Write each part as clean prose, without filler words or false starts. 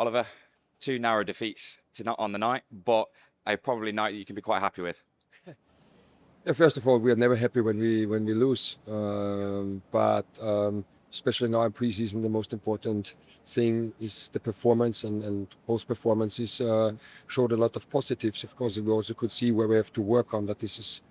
Oliver, two narrow defeats on the night, but a probably night that you can be quite happy with. Yeah, first of all, we are never happy when we lose, but especially now in preseason, the most important thing is the performance, and both performances showed a lot of positives. Of course, we also could see where we have to work on. That this is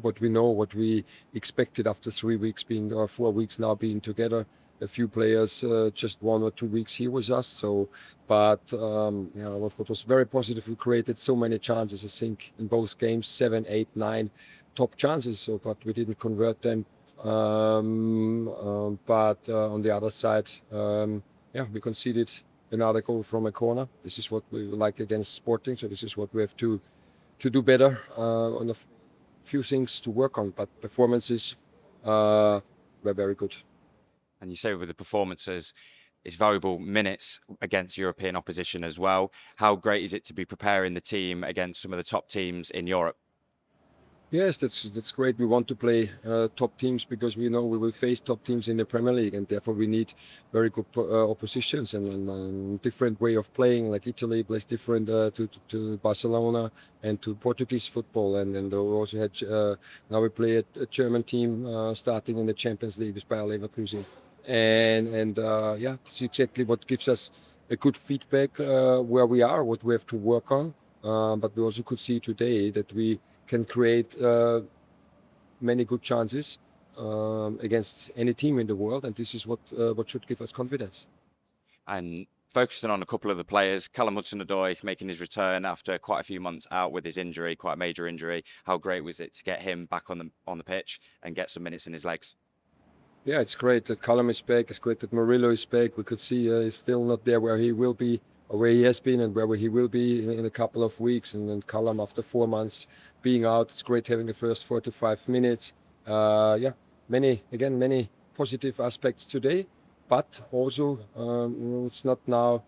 what we know, what we expected after 3 weeks being, or 4 weeks now being together. A few players just 1 or 2 weeks here with us. So, but what was very positive, we created so many chances. I think in both games, 7, 8, 9 top chances. So, but we didn't convert them. But on the other side, we conceded another goal from a corner. This is what we like against Sporting. So this is what we have to do better on a few things to work on. But performances were very good. And you say with the performances, it's valuable minutes against European opposition as well. How great is it to be preparing the team against some of the top teams in Europe? Yes, that's great. We want to play top teams because we know we will face top teams in the Premier League, and therefore we need very good oppositions and different way of playing. Like Italy plays different to Barcelona and to Portuguese football, and then we also had now we play a German team starting in the Champions League with Bayer Leverkusen, and it's exactly what gives us a good feedback where we are, what we have to work on. But we also could see today that we can create many good chances against any team in the world, and this is what should give us confidence. And focusing on a couple of the players, Callum Hudson-Odoi making his return after quite a few months out with his injury, quite a major injury. How great was it to get him back on the pitch and get some minutes in his legs? Yeah, it's great that Callum is back. It's great that Murillo is back. We could see he's still not there where he will be, or where he has been, and where he will be in a couple of weeks. And then Callum, after 4 months being out, it's great having the first 4 to 5 minutes. Many positive aspects today, but also it's not now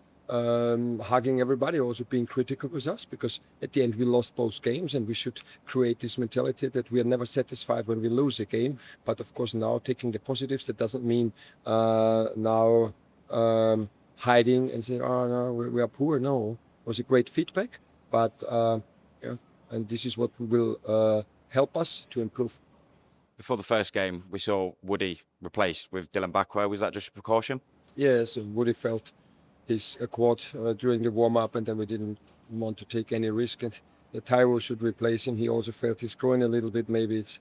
hugging everybody, also being critical with us, because at the end we lost both games, and we should create this mentality that we are never satisfied when we lose a game. But of course, now taking the positives, that doesn't mean hiding and say, oh no, we are poor. No, it was a great feedback, but and this is what will help us to improve. Before the first game, we saw Woody replaced with Dylan Backwell. Was that just a precaution? Yes, Woody felt his quad during the warm-up, and then we didn't want to take any risk, and the Tyro should replace him. He also felt his groin a little bit. Maybe it's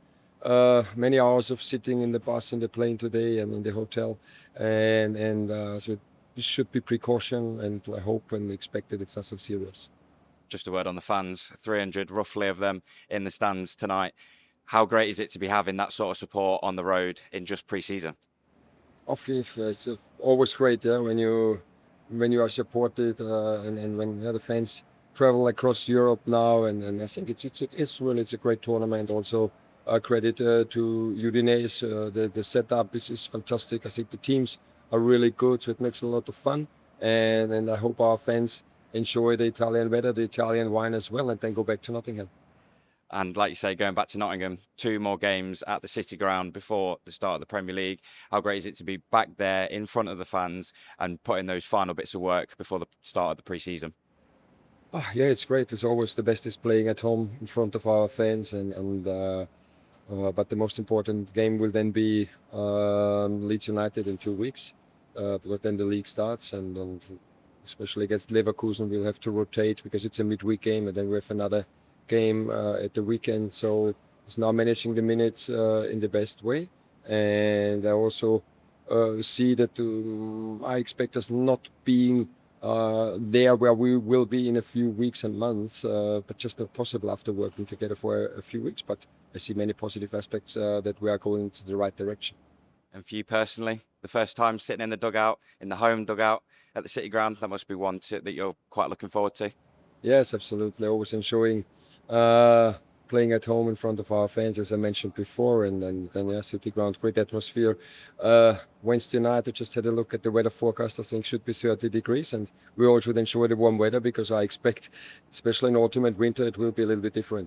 many hours of sitting in the bus, in the plane today, and in the hotel, and so this should be precaution, and I hope and expect that it's not so serious. Just a word on the fans, 300 roughly of them in the stands tonight. How great is it to be having that sort of support on the road in just pre-season? It's always great, when you are supported, and when the fans travel across Europe now, and I think it's a great tournament. Also, credit to Udinese. The setup is fantastic. I think the teams are really good, so it makes a lot of fun, and I hope our fans enjoy the Italian weather, the Italian wine as well, and then go back to Nottingham. And like you say, going back to Nottingham, 2 more games at the City Ground before the start of the Premier League. How great is it to be back there in front of the fans and putting those final bits of work before the start of the pre-season? Yeah, it's great. It's always the best is playing at home in front of our fans, but the most important game will then be Leeds United in 2 weeks, because then the league starts, and especially against Leverkusen, we'll have to rotate because it's a midweek game, and then we have another game at the weekend. So it's now managing the minutes in the best way, and I also see that I expect us not being there where we will be in a few weeks and months, but just not possible after working together for a few weeks. But I see many positive aspects that we are going to the right direction. And for you personally, the first time sitting in the dugout, in the home dugout at the City Ground, that must be one that you're quite looking forward to. Yes, absolutely. Always enjoying playing at home in front of our fans, as I mentioned before, and then City Ground, great atmosphere. Wednesday night, I just had a look at the weather forecast. I think should be 30 degrees, and we all should enjoy the warm weather, because I expect, especially in autumn and winter, it will be a little bit different.